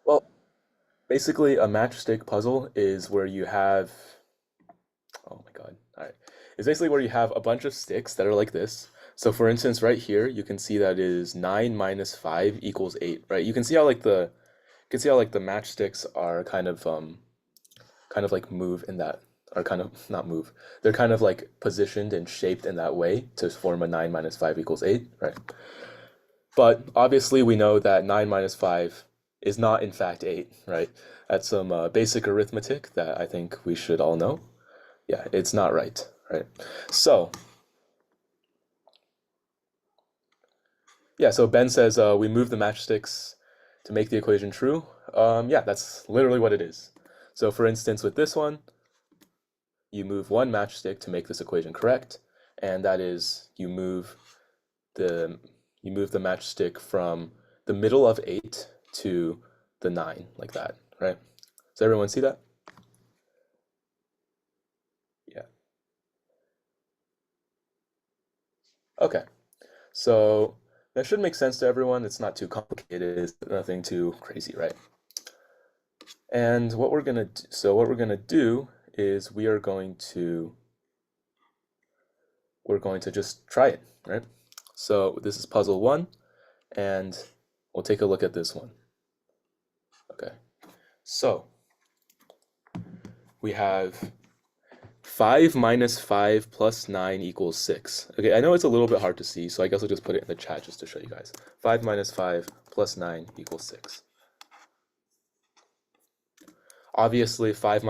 Well, basically, a matchstick puzzle is where you have, oh my God. All right. It's basically where you have a bunch of sticks that are like this. So for instance, right here, you can see that is 9 minus 5 equals 8, right? You can see how the matchsticks are kind of like move in that, or kind of not move. They're kind of like positioned and shaped in that way to form a 9 minus 5 equals 8, right? But obviously we know that 9 minus 5 is not in fact 8, right? That's some basic arithmetic that I think we should all know. Yeah, it's not right, right? So, yeah, so Ben says we move the matchsticks to make the equation true. Yeah, that's literally what it is. So for instance, with this one, you move one matchstick to make this equation correct, and that is the you move the matchstick from the middle of 8 to the 9, like that, right? Does everyone see that? Yeah. Okay. So that should make sense to everyone. It's not too complicated. It's nothing too crazy, right? And what we're gonna do is we're going to just try it, right? So this is puzzle one, and we'll take a look at this one. Okay. So we have 5 minus 5 plus 9 equals 6. Okay, I know it's a little bit hard to see, so I guess I'll just put it in the chat just to show you guys. 5 minus 5 plus 9 equals 6. Obviously, 5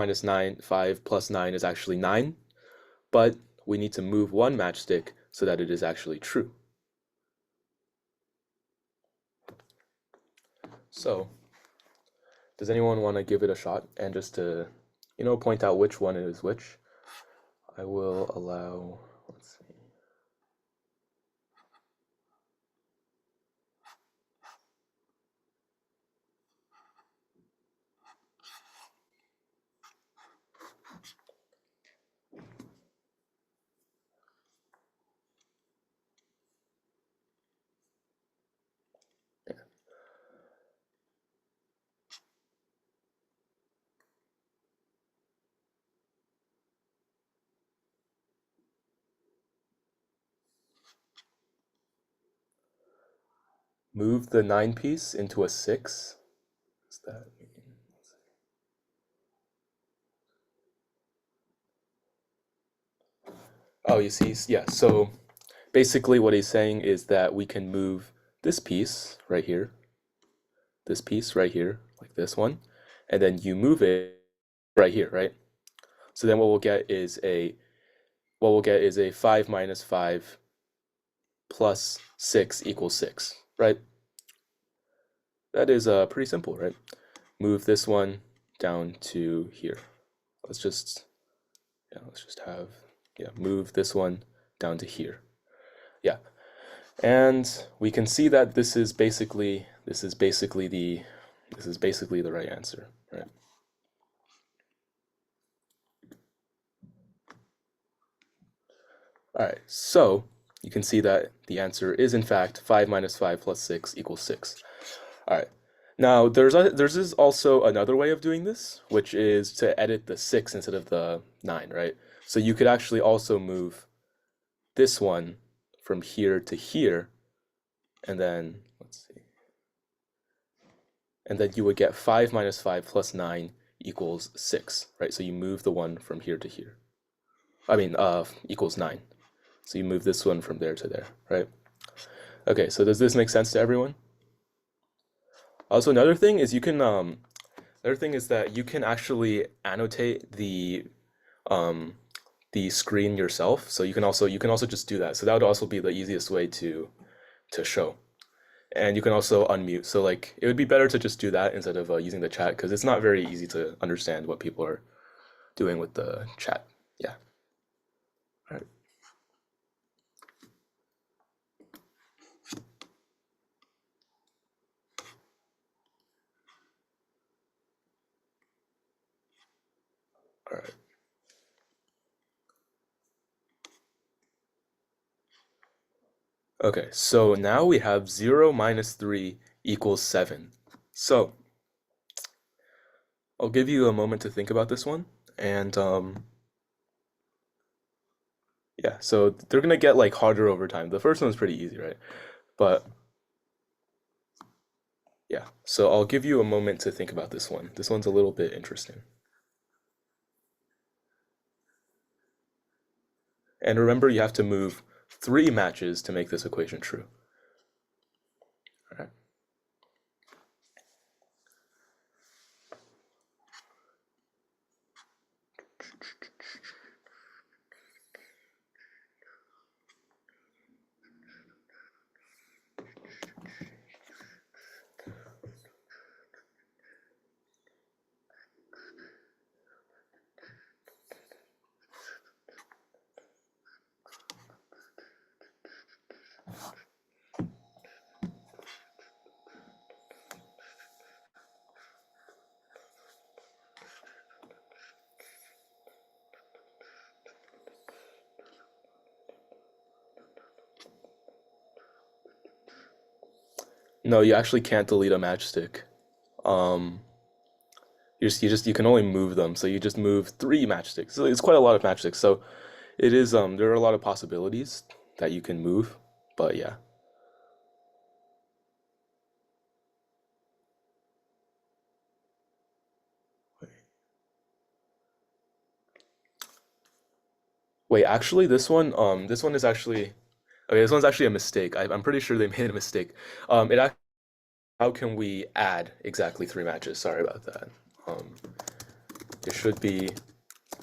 plus 9 is actually 9, but we need to move one matchstick so that it is actually true. So, does anyone want to give it a shot and just to, point out which one is which? I will allow, let's see. Move the 9 piece into a 6. What's that mean? Oh, you see, yeah, so basically what he's saying is that we can move this piece right here, like this one, and then you move it right here, right? So then what we'll get is a 5 minus 5 plus 6 equals 6, right? That is pretty simple, right? Move this one down to here. Let's just move this one down to here. Yeah. And we can see that this is basically the right answer, right? All right, so you can see that the answer is in fact 5 minus 5 plus 6 equals 6. All right. Now there's also another way of doing this, which is to edit the 6 instead of the 9, right? So you could actually also move this one from here to here, and then let's see. And then you would get 5 minus 5 plus 9 equals 6, right? So you move the one from here to here. I mean, equals 9. So you move this one from there to there, right? Okay, so does this make sense to everyone? Also, another thing is that you can actually annotate the screen yourself. So you can also just do that. So that would also be the easiest way to show. And you can also unmute. So like it would be better to just do that instead of using the chat because it's not very easy to understand what people are doing with the chat. Yeah. All right. All right. Okay, so now we have 0 minus 3 equals 7. So I'll give you a moment to think about this one. And yeah, so they're gonna get like harder over time. The first one's pretty easy, right? But yeah, so I'll give you a moment to think about this one. This one's a little bit interesting. And remember, you have to move 3 matches to make this equation true. All right. No, you actually can't delete a matchstick. Um, you can only move them. So you just move 3 matchsticks. So it's quite a lot of matchsticks. So it is there are a lot of possibilities that you can move, but yeah. Wait, actually, this one is actually okay. This one's actually a mistake. I'm pretty sure they made a mistake. How can we add exactly 3 matches? Sorry about that. Um, it should be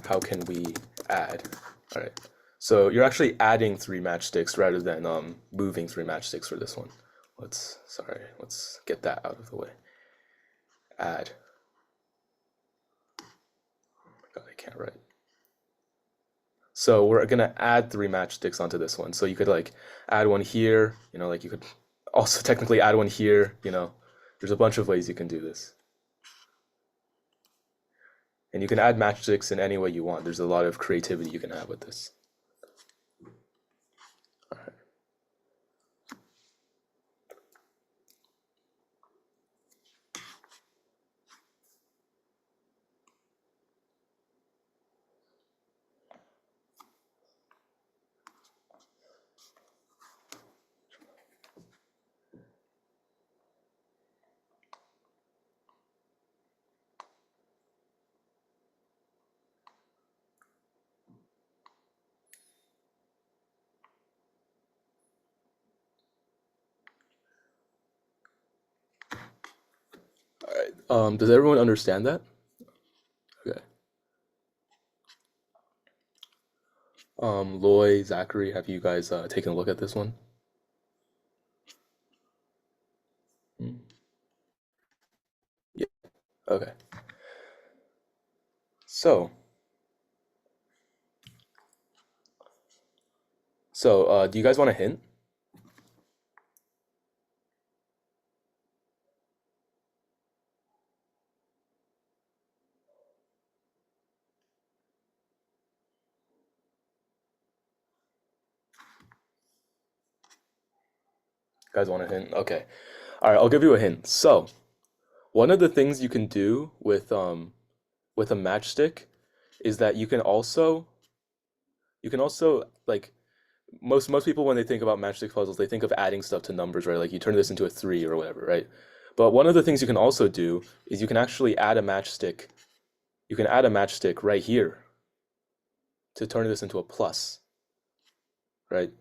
how can we add? All right. So you're actually adding 3 matchsticks rather than moving 3 matchsticks for this one. Let's get that out of the way. Add. Oh my God, I can't write. So we're gonna add 3 matchsticks onto this one. So you could like add one here, like you could also technically add one here. There's a bunch of ways you can do this. And you can add matchsticks in any way you want. There's a lot of creativity you can have with this. All right. All right. Does everyone understand that? Okay. Loy, Zachary, have you guys taken a look at this one? Mm. Yeah. Okay. So, do you guys want a hint? You guys want a hint? Okay. All right, I'll give you a hint. So, one of the things you can do with a matchstick is that you can also like most people when they think about matchstick puzzles, they think of adding stuff to numbers, right? Like you turn this into a 3 or whatever, right? But one of the things you can also do is you can actually add a matchstick. You can add a matchstick right here to turn this into a plus, right?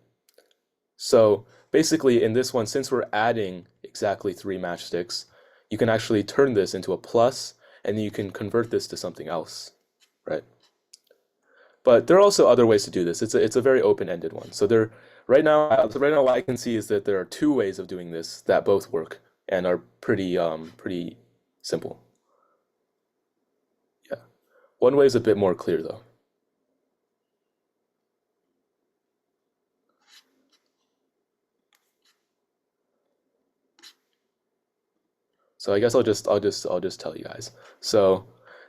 So basically in this one, since we're adding exactly 3 matchsticks, you can actually turn this into a plus and then you can convert this to something else, right? But there are also other ways to do this. It's a very open-ended one. So right now what I can see is that there are 2 ways of doing this that both work and are pretty simple. Yeah. One way is a bit more clear though. So I guess I'll just tell you guys. So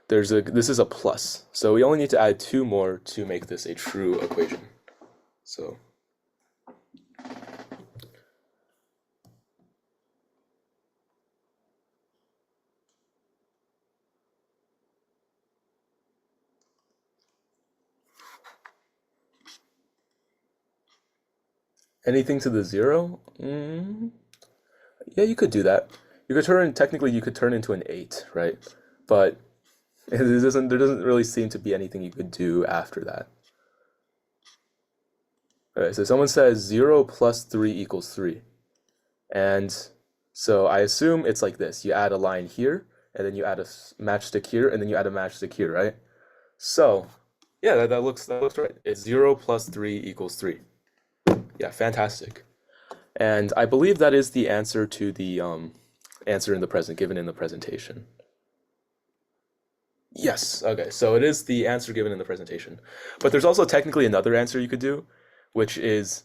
this is a plus. So we only need to add 2 more to make this a true equation. So Anything to the zero? Yeah, you could do that. You could turn, technically you could turn into an 8, right? But there doesn't really seem to be anything you could do after that. Okay, so someone says 0 plus 3 equals 3. And so I assume it's like this. You add a line here, and then you add a matchstick here, and then you add a matchstick here, right? So, yeah, that looks right. It's 0 plus 3 equals 3. Yeah, fantastic. And I believe that is the answer to the answer in the present given in the presentation. Yes, okay, so it is the answer given in the presentation. But there's also technically another answer you could do, which is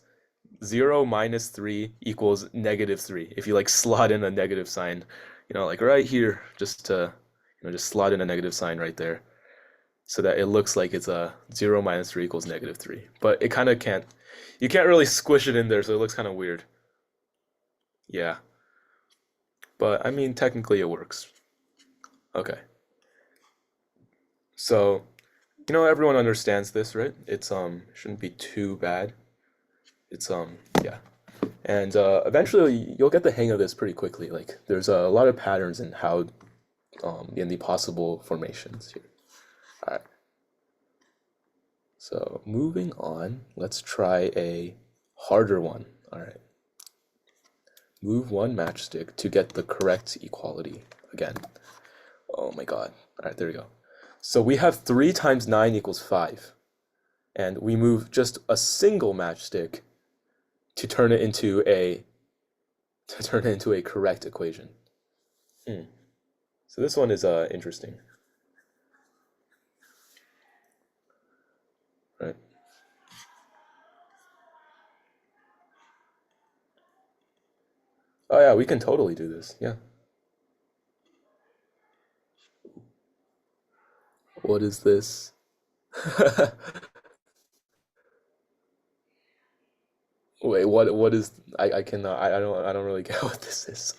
0 minus 3 equals negative 3. If you like slot in a negative sign, like right here, just to, just slot in a negative sign right there so that it looks like it's a 0 minus 3 equals negative 3. But it kind of can't, you can't really squish it in there, so it looks kind of weird. Yeah. But I mean, technically it works. Okay. So, everyone understands this, right? It's shouldn't be too bad. It's yeah. And eventually you'll get the hang of this pretty quickly. Like there's a lot of patterns in how in the possible formations here. All right. So moving on, let's try a harder one. All right. Move one matchstick to get the correct equality again. Oh my God. All right, there we go. So we have 3 times 9 equals 5. And we move just a single matchstick to turn it into a correct equation. So this one is interesting. Right. Oh yeah, we can totally do this. Yeah. What is this? Wait, what is I cannot I don't really get what this is.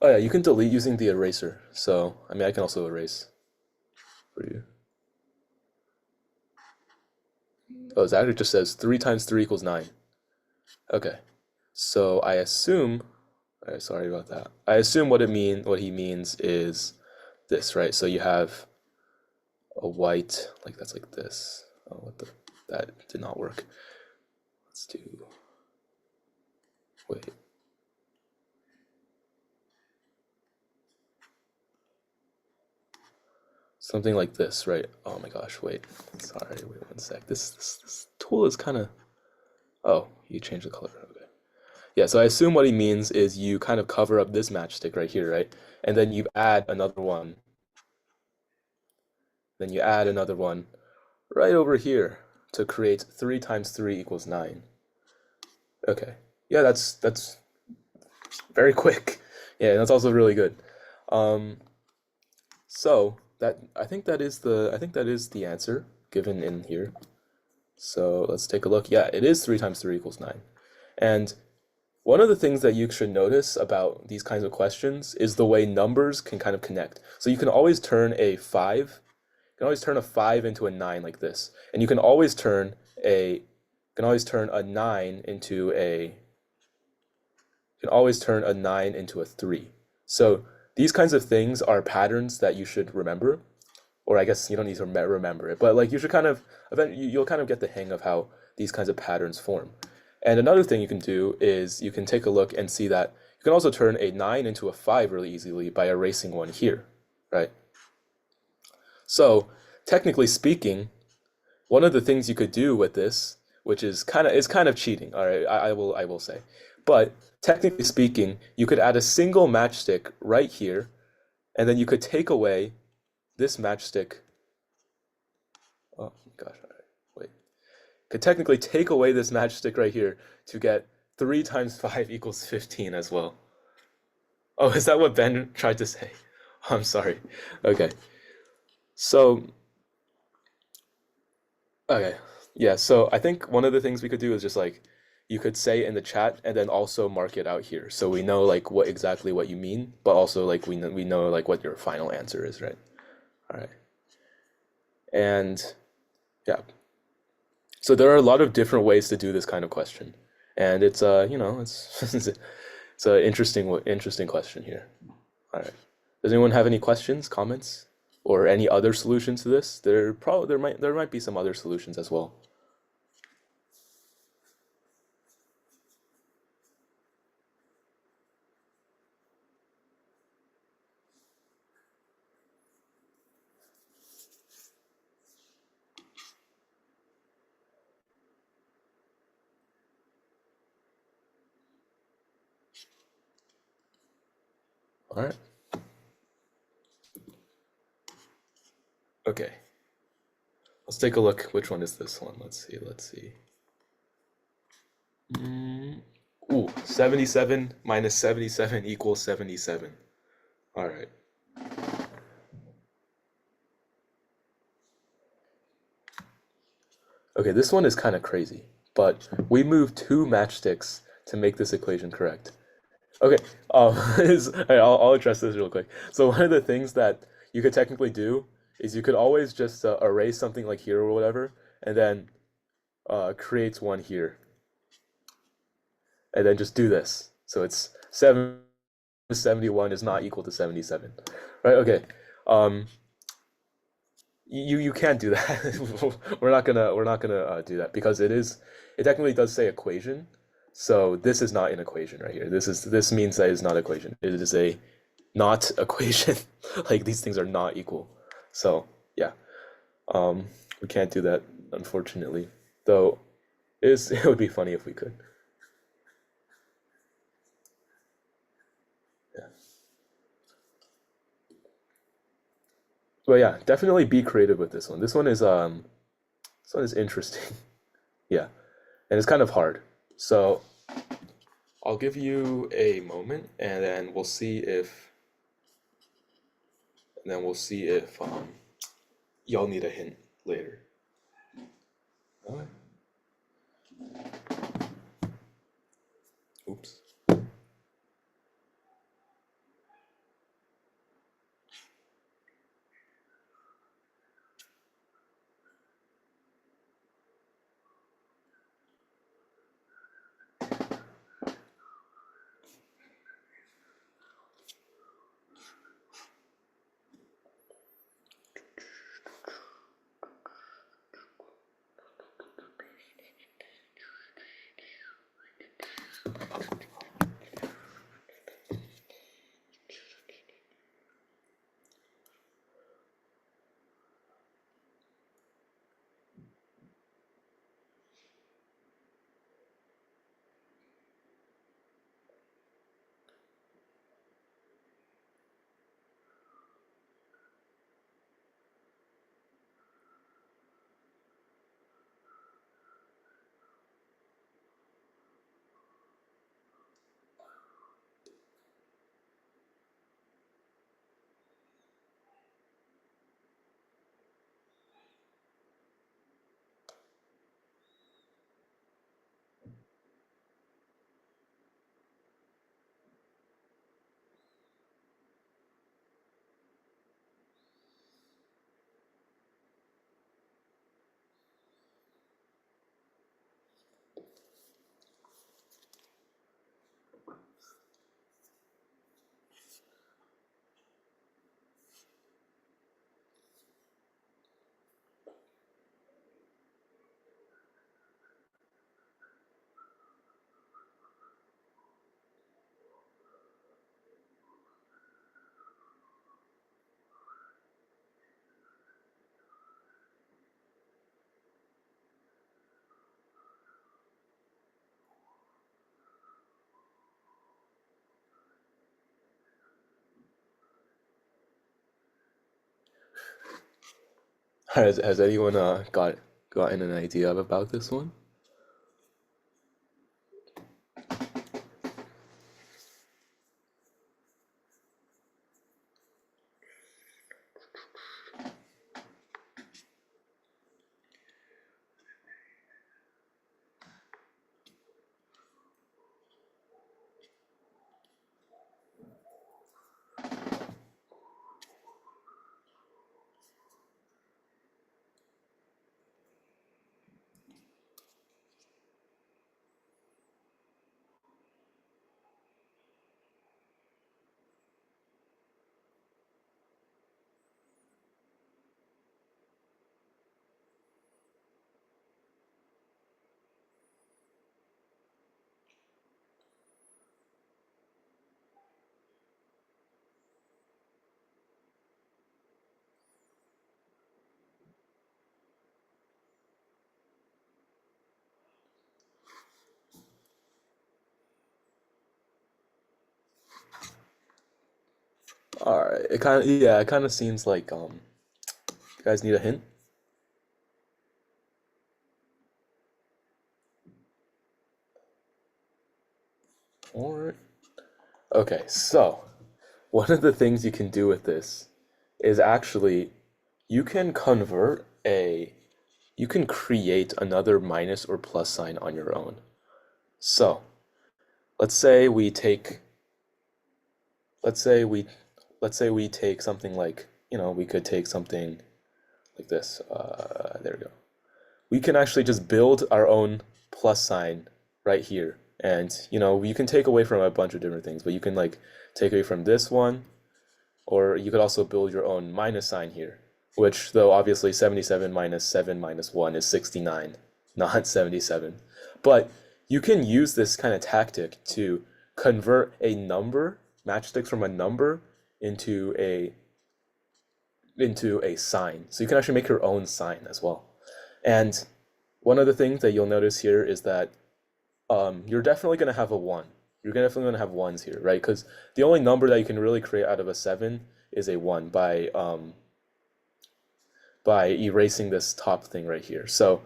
Oh yeah, you can delete using the eraser. So, I mean I can also erase for you. Oh, it actually just says 3 times 3 equals 9. Okay. So I assume, sorry about that. I assume what he means is this, right? So you have a white, like that's like this. Oh, that did not work. Let's do, wait. Something like this, right? Oh my gosh, wait. Sorry, wait one sec. This tool is kind of, oh, you changed the color. Okay. Yeah, so I assume what he means is you kind of cover up this matchstick right here, right? And then you add another one. Then you add another one right over here to create 3 times 3 equals 9. Okay. Yeah, that's very quick. Yeah, that's also really good. So that I think that is the answer given in here. So let's take a look. Yeah, it is 3 times 3 equals 9. And one of the things that you should notice about these kinds of questions is the way numbers can kind of connect. So you can always turn a 5, you can always turn a 5 into a 9 like this. And you can always turn a 9 into a 3. So these kinds of things are patterns that you should remember, or I guess you don't need to remember it, but like you should kind of you'll kind of get the hang of how these kinds of patterns form. And another thing you can do is you can take a look and see that you can also turn a 9 into a 5 really easily by erasing one here, right? So technically speaking, one of the things you could do with this, which is kind of cheating, all right, I will say, but technically speaking, you could add a single matchstick right here, and then you could take away this matchstick. Oh gosh, all right, wait. Could technically take away this matchstick right here to get 3 times 5 equals 15 as well. Oh, is that what Ben tried to say? I'm sorry. Okay. So, okay. Yeah, so I think one of the things we could do is just like you could say in the chat and then also mark it out here, so we know like what exactly what you mean, but also like we know like what your final answer is, right? All right. And yeah, so there are a lot of different ways to do this kind of question, and it's you know it's an interesting question here. All right. Does anyone have any questions, comments, or any other solutions to this? There might be some other solutions as well. All right. Okay. Let's take a look. Which one is this one? Let's see. Let's see. Ooh, 77 minus 77 equals 77. All right. Okay, this one is kind of crazy, but we moved two matchsticks to make this equation correct. Okay, I'll address this real quick. So one of the things that you could technically do is you could always just erase something like here or whatever, and then create one here, and then just do this. So it's 71 is not equal to 77, right? Okay. Um, you can't do that. We're not gonna do that because it technically does say equation. So this is not an equation right here. This means that it's not equation. It is a not equation. Like these things are not equal. So yeah, we can't do that unfortunately. Though it would be funny if we could. Yeah. But yeah, definitely be creative with this one. This one is interesting. Yeah, and it's kind of hard. So I'll give you a moment, and then we'll see if y'all need a hint later. All right. Oops. Has anyone gotten an idea about this one? All right. It kind of yeah, it kind of seems like you guys need a hint. All right. Okay, so one of the things you can do with this is actually you can convert a you can create another minus or plus sign on your own. So, let's say we take let's say we let's say we take something like, we could take something like this. There we go. We can actually just build our own plus sign right here. And, you can take away from a bunch of different things, but you can like take away from this one, or you could also build your own minus sign here, which though obviously 77 minus 7 minus 1 is 69, not 77. But you can use this kind of tactic to convert a number, matchsticks from a number into a sign. So you can actually make your own sign as well. And one of the things that you'll notice here is that you're definitely going to have a 1. You're definitely going to have ones here, right? Because the only number that you can really create out of a 7 is a 1 by erasing this top thing right here. So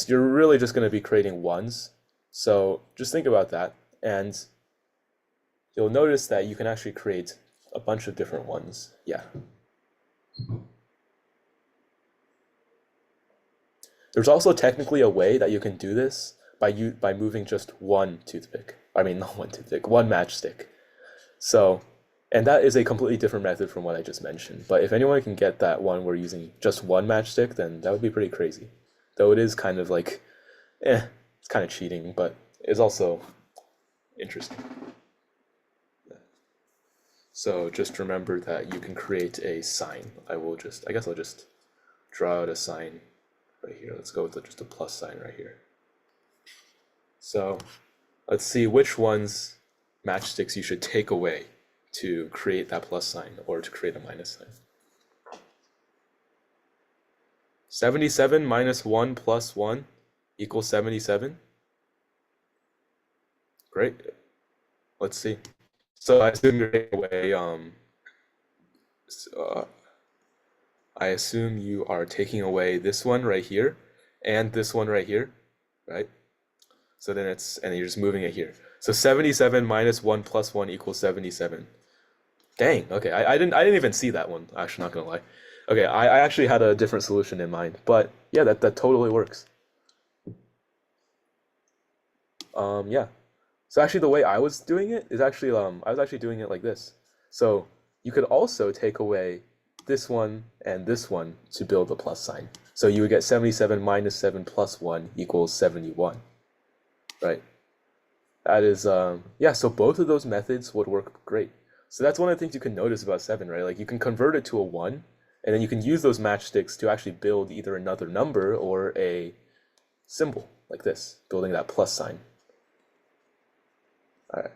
you're really just going to be creating ones. So just think about that, and you'll notice that you can actually create a bunch of different ones. Yeah. There's also technically a way that you can do this by moving just one toothpick. I mean, not one toothpick, one matchstick. So, and that is a completely different method from what I just mentioned. But if anyone can get that one where using just one matchstick, then that would be pretty crazy. Though it is kind of like, it's kind of cheating, but it's also interesting. So just remember that you can create a sign. I guess I'll just draw out a sign right here. Let's go with just a plus sign right here. So let's see which ones matchsticks you should take away to create that plus sign or to create a minus sign. 77 minus 1 plus 1 equals 77. Great. Let's see. So I assume you're taking away, I assume you are taking away this one right here and this one right here, right? So then and you're just moving it here. So 77 minus 1 plus 1 equals 77. Dang, okay, I didn't even see that one, actually, not gonna lie. Okay, I actually had a different solution in mind, but yeah, that totally works. Yeah. So actually the way I was doing it is actually I was actually doing it like this. So you could also take away this one and this one to build a plus sign. So you would get 77 minus 7 plus 1 equals 71. Right? That is yeah, so both of those methods would work great. So that's one of the things you can notice about 7, right? Like you can convert it to a 1, and then you can use those matchsticks to actually build either another number or a symbol like this, building that plus sign. All right.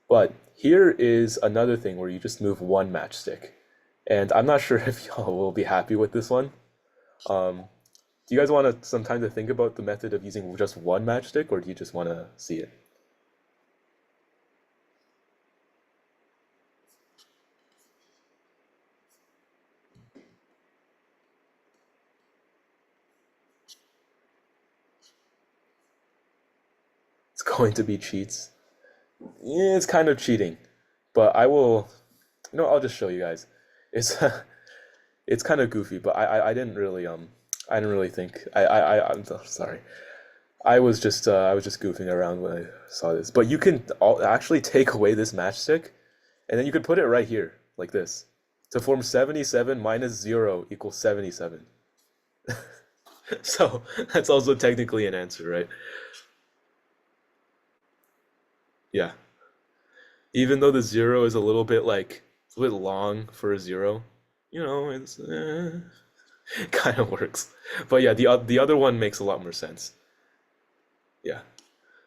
But here is another thing where you just move one matchstick. And I'm not sure if y'all will be happy with this one. Um, do you guys want some time to think about the method of using just one matchstick, or do you just want to see it? It's going to be cheats. Yeah, it's kind of cheating, but I'll just show you guys. It's it's kind of goofy, but I didn't really think I'm so sorry. I was just goofing around when I saw this. But you can actually take away this matchstick, and then you could put it right here like this to form 77 minus 0 equals 77. So that's also technically an answer, right? Yeah. Even though the 0 is a little bit like a bit long for a 0, it's kind of works. But yeah, the other one makes a lot more sense. Yeah.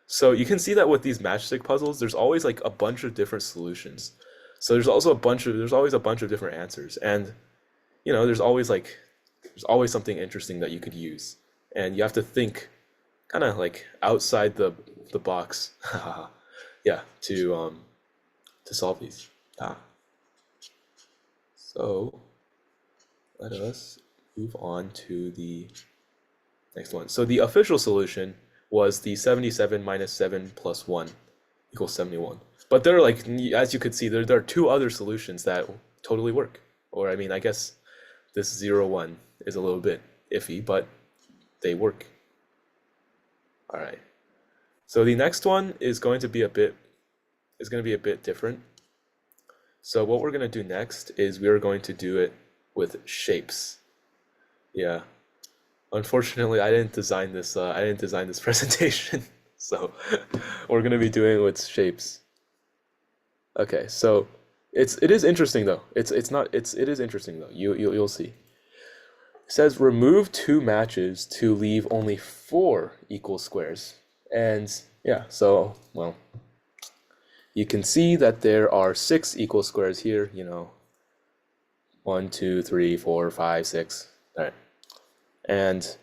So you can see that with these matchstick puzzles, there's always like a bunch of different solutions. So there's always a bunch of different answers. And there's always something interesting that you could use. And you have to think kind of like outside the box. Yeah, to solve these. Ah. So let us move on to the next one. So the official solution was the 77 minus 7 plus 1 equals 71. But there are like, as you could see, there are two other solutions that totally work. Or I mean, I guess this 0, 1 is a little bit iffy, but they work. All right. So the next one is going to be a bit different. So what we're going to do next is we are going to do it with shapes. Yeah. Unfortunately, I didn't design this. I didn't design this presentation, so we're gonna be doing it with shapes. Okay, so it is interesting though. It's not it is interesting though. You'll see. It says remove two matches to leave only four equal squares, and yeah, so well, you can see that there are six equal squares here. You know, 1, 2, 3, 4, 5, 6. All right, and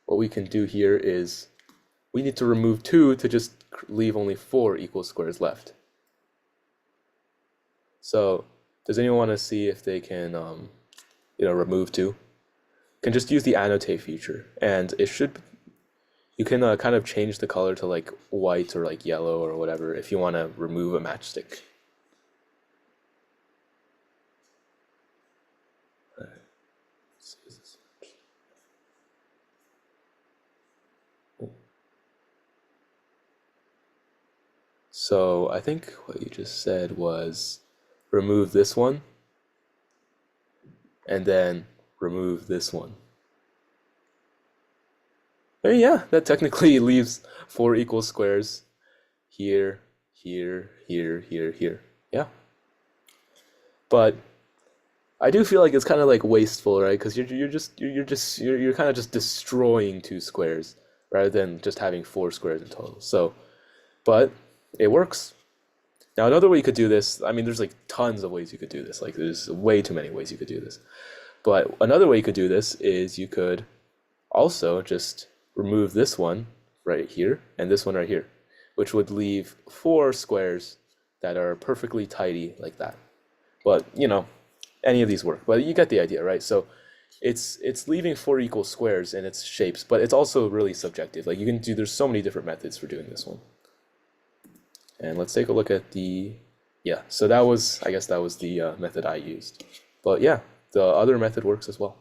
what we can do here is we need to remove two to just leave only four equal squares left. So does anyone want to see if they can, remove two? You can just use the annotate feature, and you can kind of change the color to like white or like yellow or whatever if you want to remove a matchstick. All right. So I think what you just said was remove this one and then remove this one. And yeah, that technically leaves four equal squares here, here, here, here, here. Yeah. But I do feel like it's kind of like wasteful, right? Because you're kind of just destroying two squares rather than just having four squares in total. So, but it works. Now, another way you could do this, I mean, there's like tons of ways you could do this. Like, there's way too many ways you could do this. But another way you could do this is you could also just remove this one right here and this one right here, which would leave four squares that are perfectly tidy like that. But, any of these work. But you get the idea, right? So it's leaving four equal squares in its shapes, but it's also really subjective. Like there's so many different methods for doing this one. And let's take a look at yeah, so I guess that was the method I used. But yeah, the other method works as well.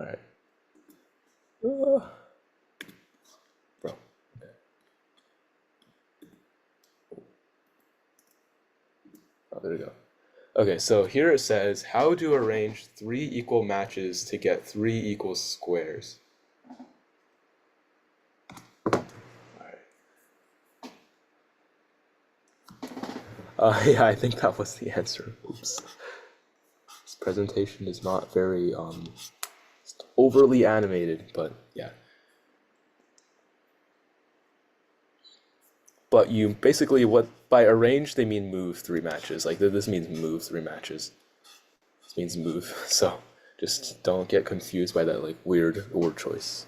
All right. Bro. Okay. Oh, there we go. Okay, so here it says, how to arrange three equal matches to get three equal squares. Yeah, I think that was the answer. Oops. This presentation is not very overly animated, but yeah. But you basically, by arrange they mean move three matches. Like this means move three matches. This means move. So just don't get confused by that like weird word choice.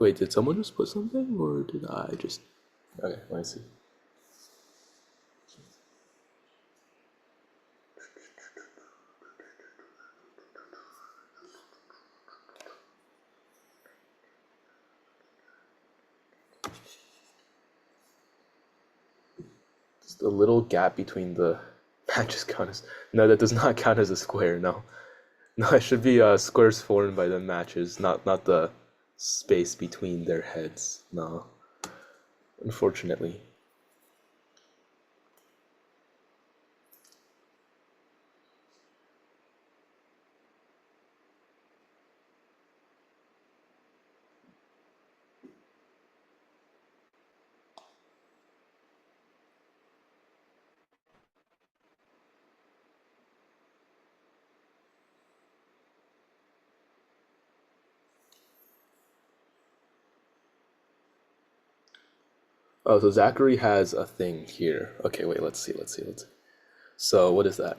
Wait, did someone just put something, or did I just? Okay, let me see. Just a little gap between the matches count as no, that does not count as a square. No, no, it should be squares formed by the matches, not the space between their heads. No, unfortunately. Oh, so Zachary has a thing here. Okay, wait, let's see. So what is that?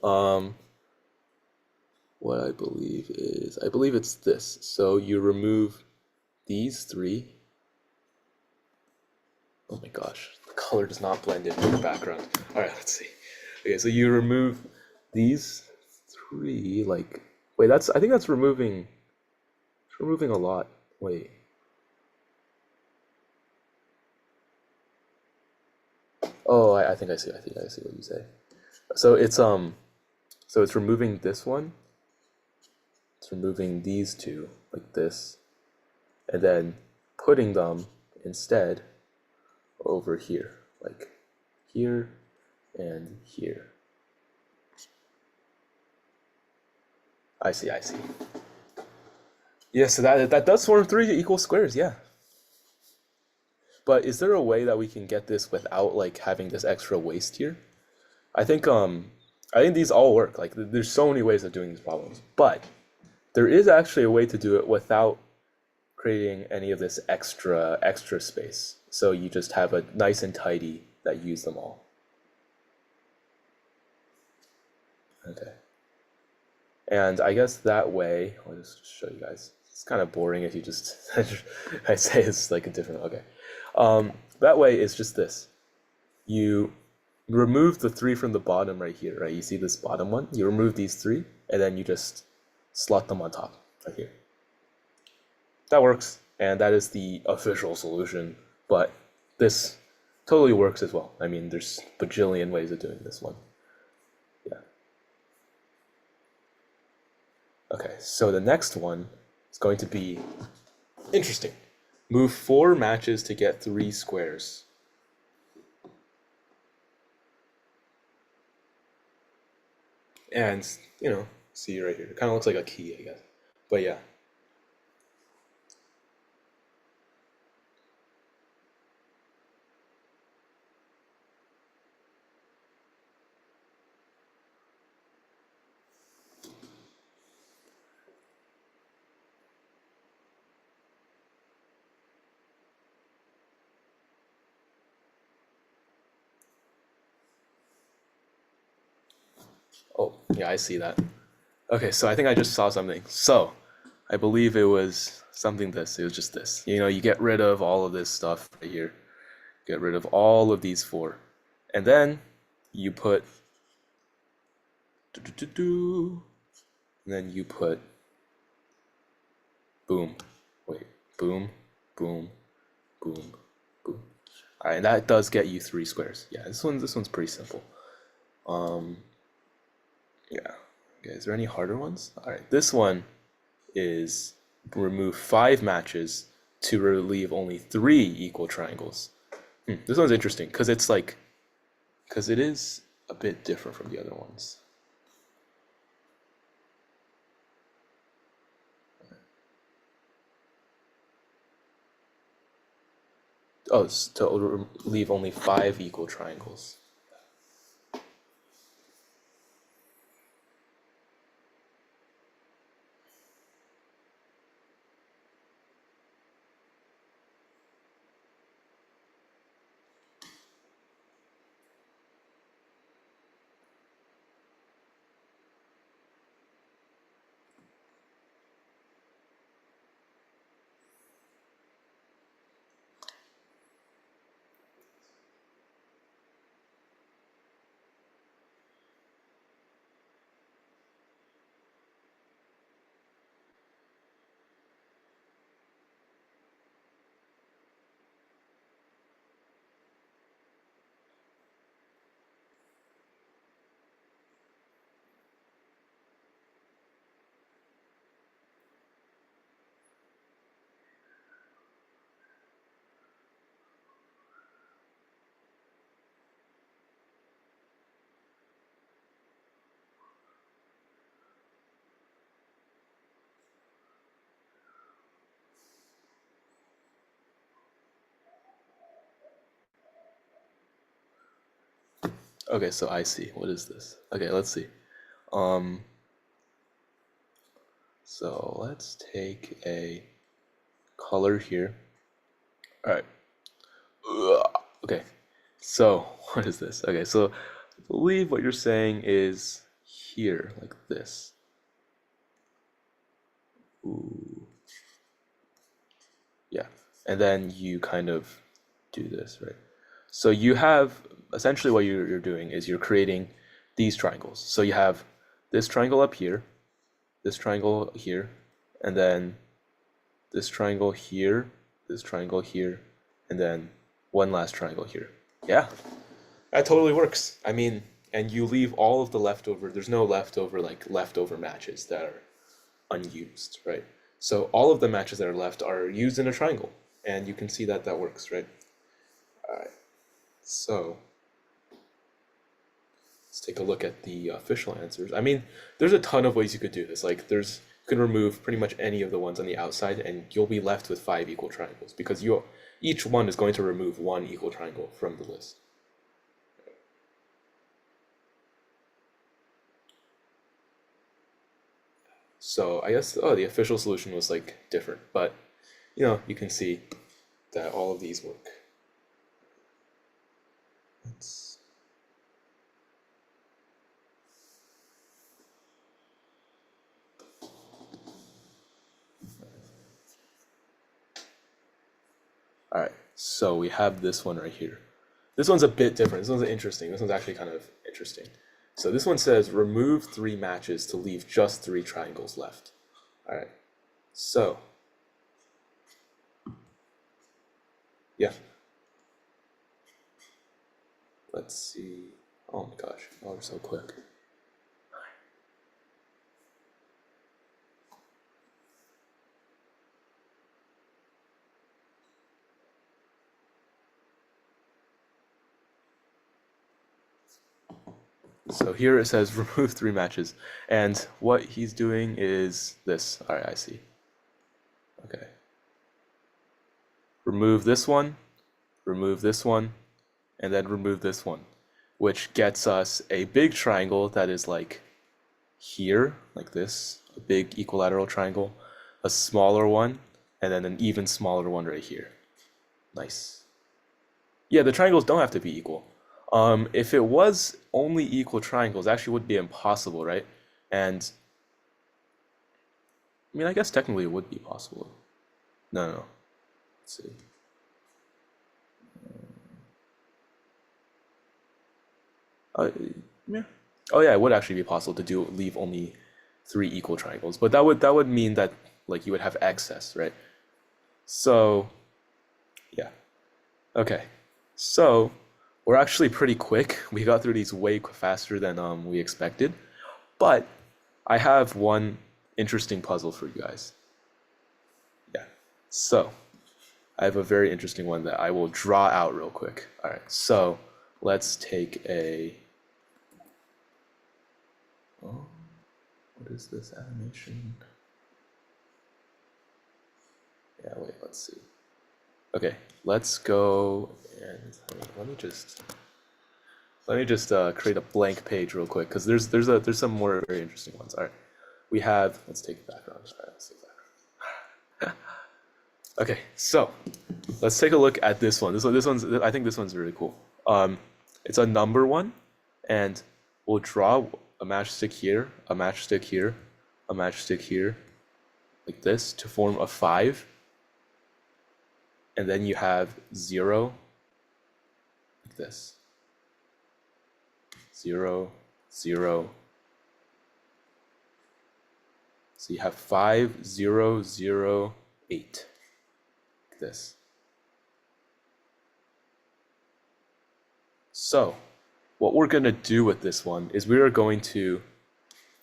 Um, what I believe it's this. So you remove these three. Oh my gosh, the color does not blend in with the background. All right, let's see. Okay, so you remove these three, like, wait, I think that's removing a lot. Wait. Oh, I think I see what you say. So it's removing this one, it's removing these two, like this, and then putting them instead over here, like here and here. I see. Yeah, so that does form three equal squares, yeah. But is there a way that we can get this without like having this extra waste here? I think um I think these all work. Like there's so many ways of doing these problems. But there is actually a way to do it without creating any of this extra space. So you just have a nice and tidy that use them all. Okay. And I guess that way, I'll just show you guys. It's kind of boring if you just I say it's like a different okay. That way it's just this. You remove the three from the bottom right here, right? You see this bottom one? You remove these three, and then you just slot them on top right here. That works, and that is the official solution, but this totally works as well. I mean, there's bajillion ways of doing this one. Yeah. Okay, so the next one is going to be interesting. Move 4 matches to get 3 squares. And, see right here. It kind of looks like a key, I guess. But yeah. Oh, yeah, I see that. Okay, so I think I just saw something. So, I believe it was something this. It was just this. You get rid of all of this stuff right here. Get rid of all of these 4. And then you put and then you put boom. Wait, boom, boom, boom, boom. All right, and that does get you 3 squares. Yeah, this one's pretty simple. Yeah. Okay, is there any harder ones? All right, this one is remove 5 matches to relieve only 3 equal triangles. This one's interesting because it is a bit different from the other ones. Oh, it's to leave only 5 equal triangles. Okay, so I see. What is this? Okay, let's see. Um, so let's take a color here. All right. Ugh. Okay, so what is this? Okay, so I believe what you're saying is here, like this. Ooh. Yeah, and then you kind of do this, right? So you have essentially what you're doing is you're creating these triangles. So you have this triangle up here, this triangle here, and then this triangle here, this triangle here, and then one last triangle here. Yeah, that totally works. I mean, and you leave all of the leftover, there's no leftover, like leftover matches that are unused, right? So all of the matches that are left are used in a triangle, and you can see that that works, right? All right, so let's take a look at the official answers. I mean, there's a ton of ways you could do this. Like, you can remove pretty much any of the ones on the outside, and you'll be left with 5 equal triangles because each one is going to remove one equal triangle from the list. So I guess the official solution was like different, but you can see that all of these work. Let's... All right, so we have this one right here. This one's a bit different. This one's interesting. This one's actually kind of interesting. So this one says remove 3 matches to leave just 3 triangles left. All right, so yeah, let's see. Oh my gosh, oh, we're so quick. So here it says remove 3 matches, and what he's doing is this. All right, I see. Okay. Remove this one, and then remove this one, which gets us a big triangle that is like here, like this, a big equilateral triangle, a smaller one, and then an even smaller one right here. Nice. Yeah, the triangles don't have to be equal. If it was only equal triangles, it actually would be impossible, right? And I mean, I guess technically it would be possible. No, no, no. Let's see. Yeah. Oh yeah, it would actually be possible to leave only 3 equal triangles, but that would mean that like you would have excess, right? So yeah. Okay. So we're actually pretty quick. We got through these way faster than we expected, but I have one interesting puzzle for you guys. Yeah. So I have a very interesting one that I will draw out real quick. All right. So let's take a. Oh, what is this animation? Yeah, wait, let's see. Okay, let's go and let me just create a blank page real quick because there's some more very interesting ones. All right, we have let's take the background. All right, let's take background. Okay, so let's take a look at this one. This one's I think this one's really cool. It's a number one, and we'll draw a matchstick here, a matchstick here, a matchstick here, like this to form a 5. And then you have 0, like this. 0, 0. So you have 5, 0, 0, 8, like this. So what we're going to do with this one is we are going to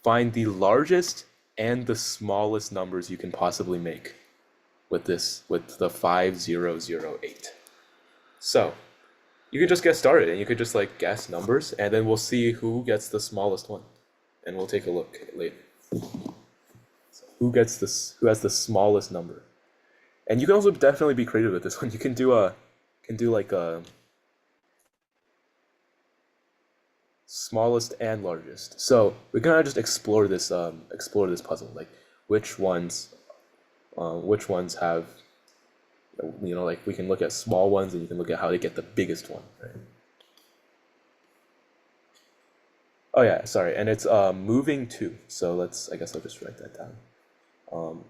find the largest and the smallest numbers you can possibly make with the 5008. So you could just get started and you could just like guess numbers and then we'll see who gets the smallest one. And we'll take a look later. So who has the smallest number? And you can also definitely be creative with this one. You can do like a smallest and largest. So we're gonna just explore this puzzle, like which ones have You know, like we can look at small ones and you can look at how to get the biggest one, right? Oh yeah, sorry, and it's moving to. So let's. I guess I'll just write that down. Um,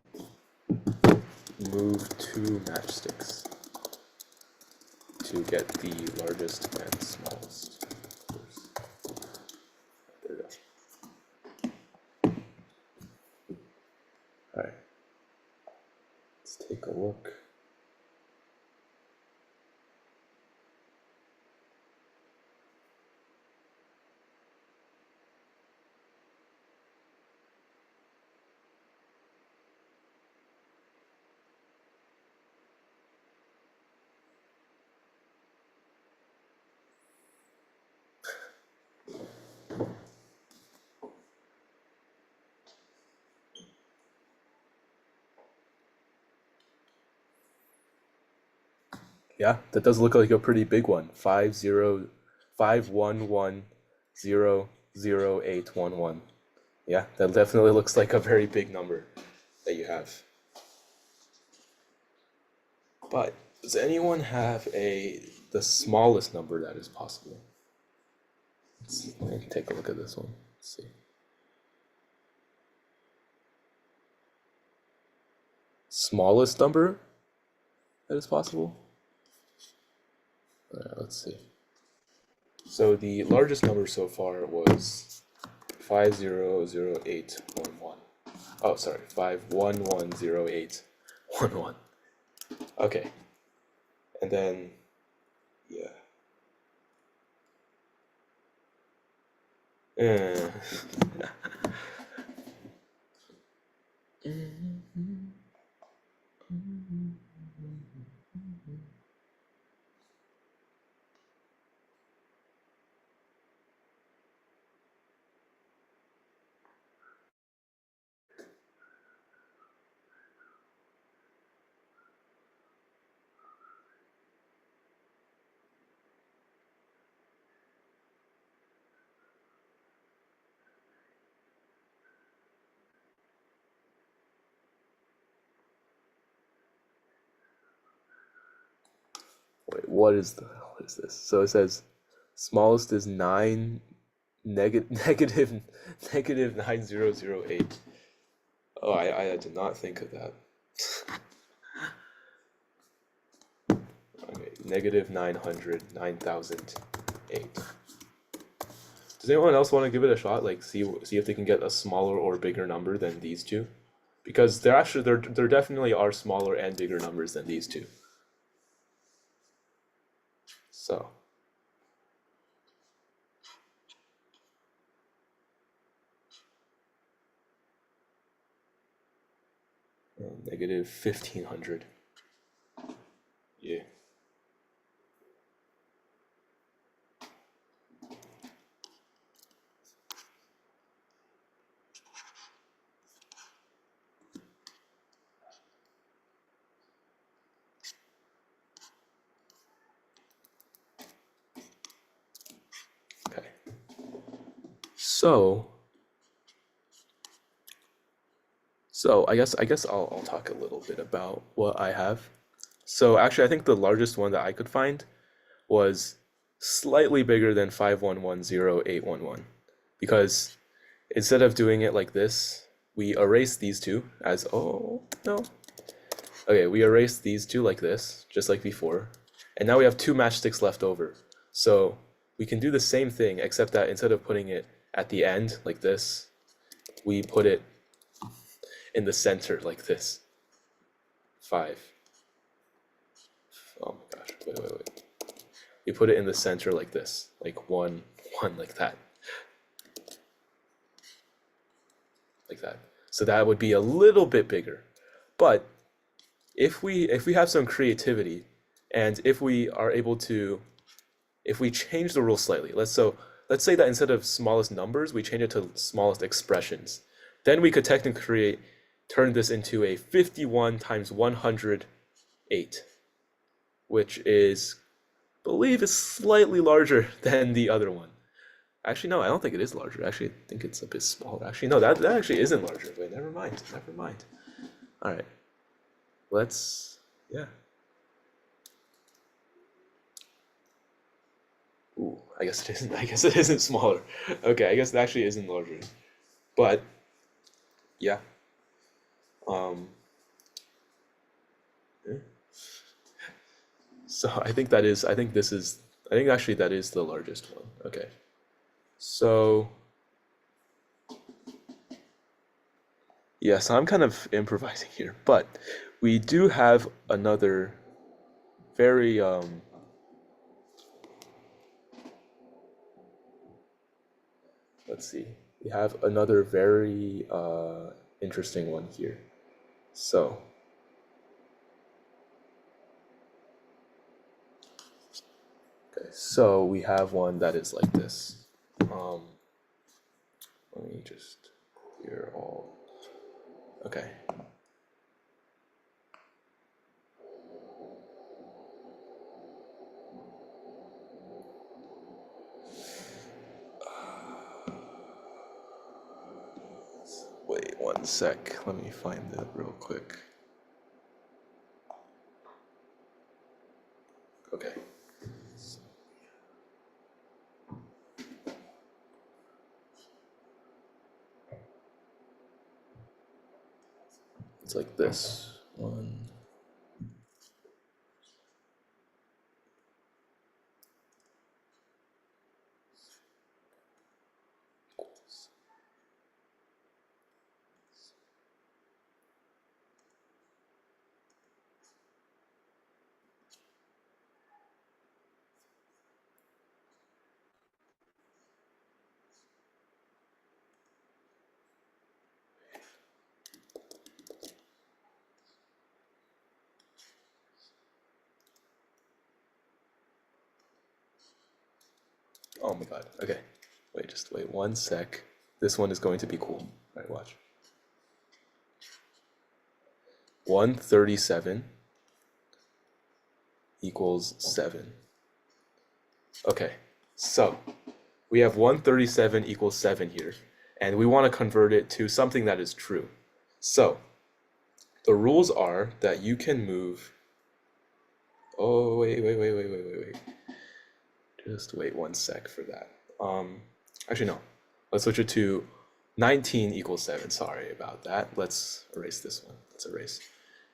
move two matchsticks to get the largest and smallest. There we go. All right, let's take a look. Yeah, that does look like a pretty big one. 511000811. Yeah, that definitely looks like a very big number that you have. But does anyone have the smallest number that is possible? Let's take a look at this one. Let's see. Smallest number that is possible? Let's see. So the largest number so far was 500811. Oh, sorry, 5110811. Okay. And then, yeah. Uh, wait, what is this? So it says smallest is negative 9008. Oh, I did not think of that. Okay, negative 900, 9008. Does anyone else want to give it a shot? Like see if they can get a smaller or bigger number than these two? Because there definitely are smaller and bigger numbers than these two. So negative 1500. Yeah. Okay. So I guess I'll talk a little bit about what I have. So actually I think the largest one that I could find was slightly bigger than 5110811 because instead of doing it like this, we erase these two as oh no. Okay, we erased these two like this, just like before. And now we have two matchsticks left over. So we can do the same thing, except that instead of putting it at the end like this, we put it in the center like this. 5. Oh my gosh, wait. We put it in the center like this, like 1, 1, like that. Like that. So that would be a little bit bigger. But if we have some creativity and if we are able to if we change the rule slightly, let's say that instead of smallest numbers, we change it to smallest expressions. Then we could technically turn this into a 51 times 108, which is, I believe, is slightly larger than the other one. Actually, no, I don't think it is larger. Actually, I think it's a bit smaller. Actually, no, that actually isn't larger. Wait, never mind. All right, let's, yeah. Ooh, I guess it isn't. I guess it isn't smaller. Okay, I guess it actually isn't larger. But yeah. Um, yeah. So I think that is. I think this is. I think actually that is the largest one. Okay. So yeah. So I'm kind of improvising here, but we do have another very let's see. We have another very interesting one here. So, okay, so we have one that is like this. Um, Let me just clear all. Okay. Wait one sec. Let me find that real quick. Okay. It's like this. One. Oh my god. Okay. Wait, just wait one sec. This one is going to be cool. All right, watch. 137 equals 7. Okay, so we have 137 equals 7 here, and we want to convert it to something that is true. So the rules are that you can move. Oh, wait. Just wait one sec for that. Actually, no. Let's switch it to 19 equals 7. Sorry about that. Let's erase this one. Let's erase.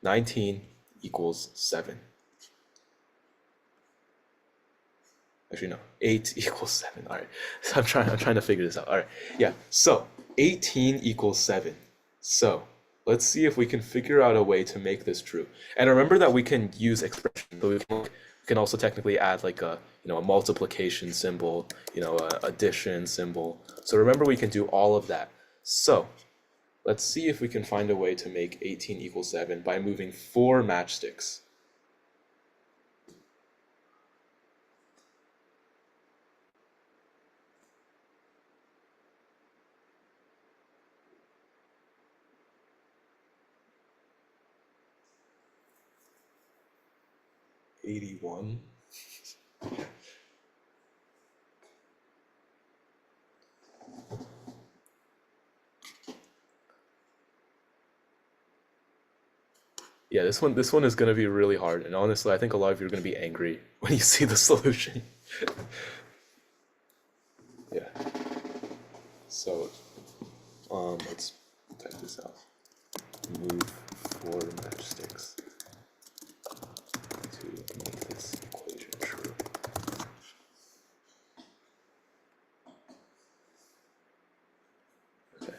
19 equals 7. Actually, no. 8 equals 7. All right. So I'm trying to figure this out. All right. Yeah. So 18 equals 7. So let's see if we can figure out a way to make this true. And remember that we can use expressions. So we can also technically add like a a multiplication symbol, a addition symbol. So remember we can do all of that. So let's see if we can find a way to make 18 equals 7 by moving 4 matchsticks. '81. Yeah, this one is gonna be really hard, and honestly, I think a lot of you are gonna be angry when you see the solution. Yeah. So, let's type this out. Move 4 matchsticks to make this equation true. Okay.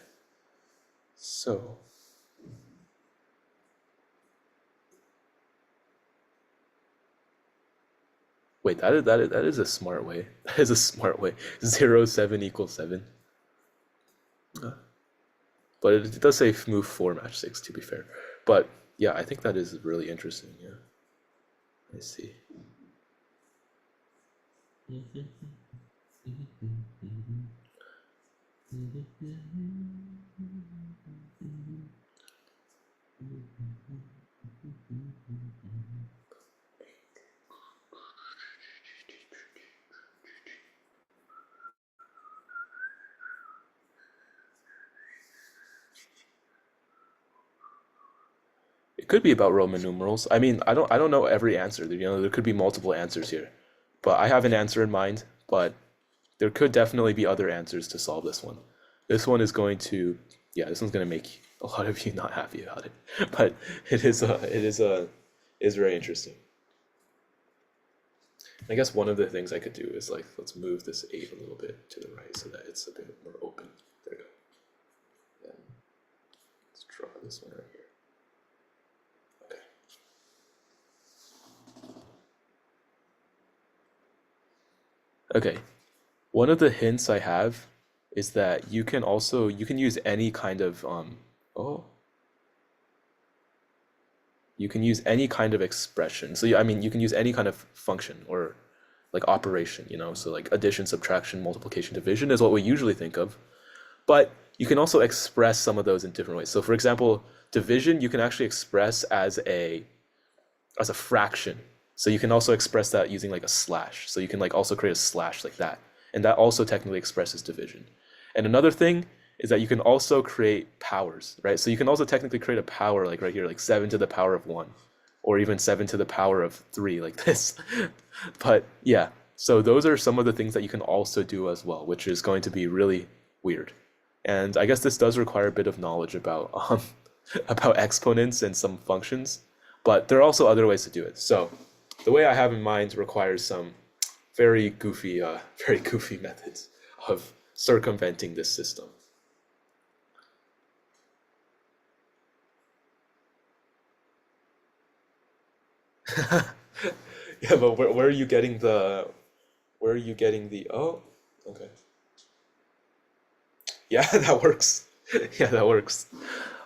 So. Wait, that is a smart way. That is a smart way. 0, 7 equals 7. But it does say move 4 matchsticks, to be fair. But yeah, I think that is really interesting. Yeah. I see. It could be about Roman numerals. I mean, I don't know every answer. There could be multiple answers here. But I have an answer in mind, but there could definitely be other answers to solve this one. This one is going to, yeah, this one's going to make a lot of you not happy about it, but it is very interesting. I guess one of the things I could do is like, let's move this 8 a little bit to the right so that it's a bit more open. There we go. Then let's draw this one right here. Okay. One of the hints I have is that you can use any kind of oh, you can use any kind of expression. So I mean, you can use any kind of function or like operation, you know? So like addition, subtraction, multiplication, division is what we usually think of. But you can also express some of those in different ways. So for example, division you can actually express as a fraction. So you can also express that using like a slash. So you can like also create a slash like that. And that also technically expresses division. And another thing is that you can also create powers, right? So you can also technically create a power like right here, like 7 to the power of 1, or even 7 to the power of 3 like this. But yeah, so those are some of the things that you can also do as well, which is going to be really weird. And I guess this does require a bit of knowledge about about exponents and some functions, but there are also other ways to do it. So the way I have in mind requires some very goofy, very goofy methods of circumventing this system. Yeah, but where are you getting the, oh, okay. Yeah, that works. Yeah, that works.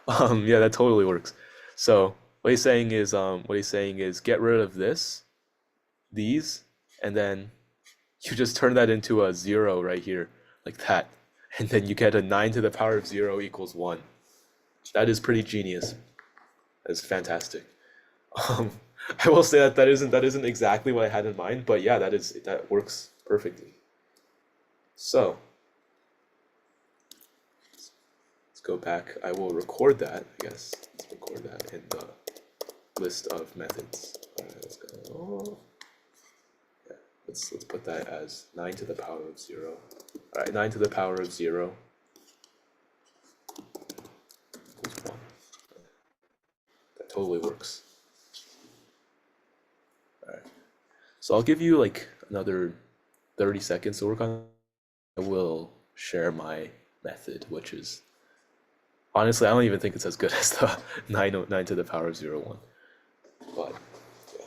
Yeah, that totally works. So what he's saying is get rid of these, and then you just turn that into a 0 right here, like that. And then you get a 9 to the power of 0 equals 1. That is pretty genius. That's fantastic. Um, I will say that that isn't exactly what I had in mind, but yeah, that works perfectly. So let's go back. I will record that, I guess. Let's record that in the list of methods. All right, let's go. Oh, yeah, let's put that as 9 to the power of 0. All right, 9 to the power of 0 equals 1. That totally works. All right. So I'll give you like another 30 seconds to work on it. I will share my method, which is honestly, I don't even think it's as good as the 9 to the power of 0 one. But yeah.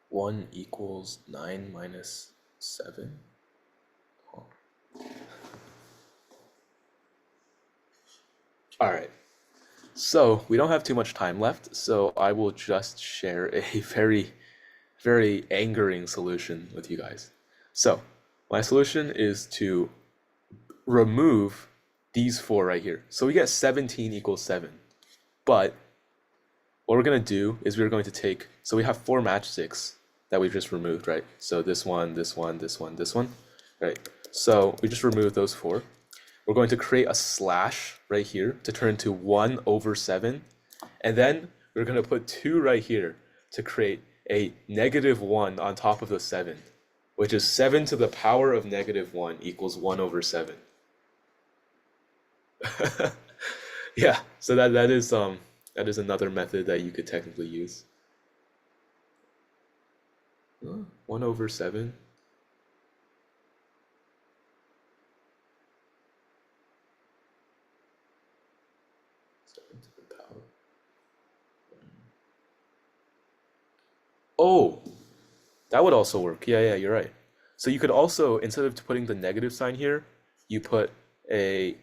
1 equals 9 minus 7. Oh. All right. So we don't have too much time left, so I will just share a very, very angering solution with you guys. So my solution is to remove these 4 right here. So we get 17 equals 7. But what we're going to do is we're going to take, so we have 4 matchsticks that we've just removed, right? So this one, this one, this one, this one, right? So we just removed those 4. We're going to create a slash right here to turn to 1 over 7. And then we're going to put 2 right here to create a -1 on top of the 7, which is 7 to the power of -1 equals 1 over 7. Yeah, so that is another method that you could technically use. 1 over 7. To the power. Oh, that would also work. Yeah, yeah, you're right. So you could also, instead of putting the negative sign here, you put a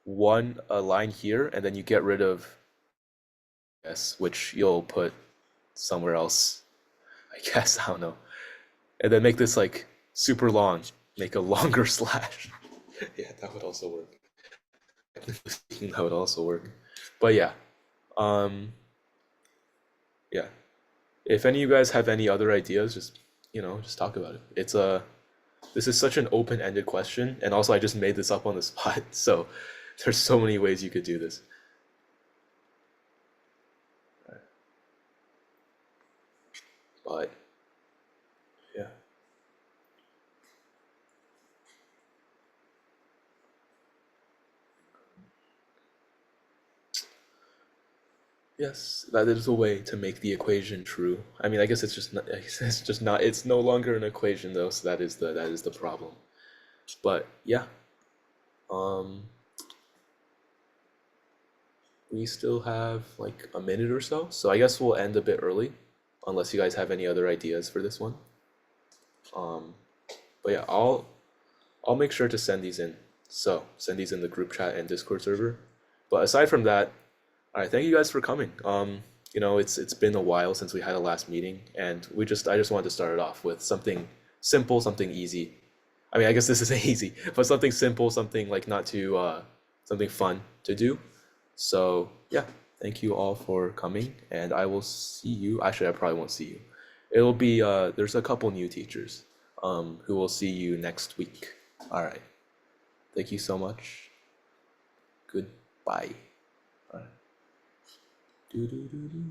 a line here, and then you get rid of S, which you'll put somewhere else, I guess. I don't know. And then make this like super long, make a longer slash. Yeah, that would also work. Technically speaking, that would also work. But yeah, um, yeah. If any of you guys have any other ideas, just just talk about it. This is such an open-ended question, and also I just made this up on the spot, so there's so many ways you could do this. But yeah, yes, that is a way to make the equation true. I mean, I guess it's just not, it's just not, it's no longer an equation though, so that is the problem. But yeah, um, we still have like a minute or so, so I guess we'll end a bit early, unless you guys have any other ideas for this one. Um, but yeah, I'll make sure to send these in. So send these in the group chat and Discord server. But aside from that, all right, thank you guys for coming. It's been a while since we had a last meeting, and I just wanted to start it off with something simple, something easy. I mean, I guess this isn't easy, but something simple, something like not too something fun to do. So yeah, thank you all for coming, and I will see you. Actually, I probably won't see you. It'll be there's a couple new teachers who will see you next week. All right. Thank you so much. Goodbye. All right. Do, do, do, do.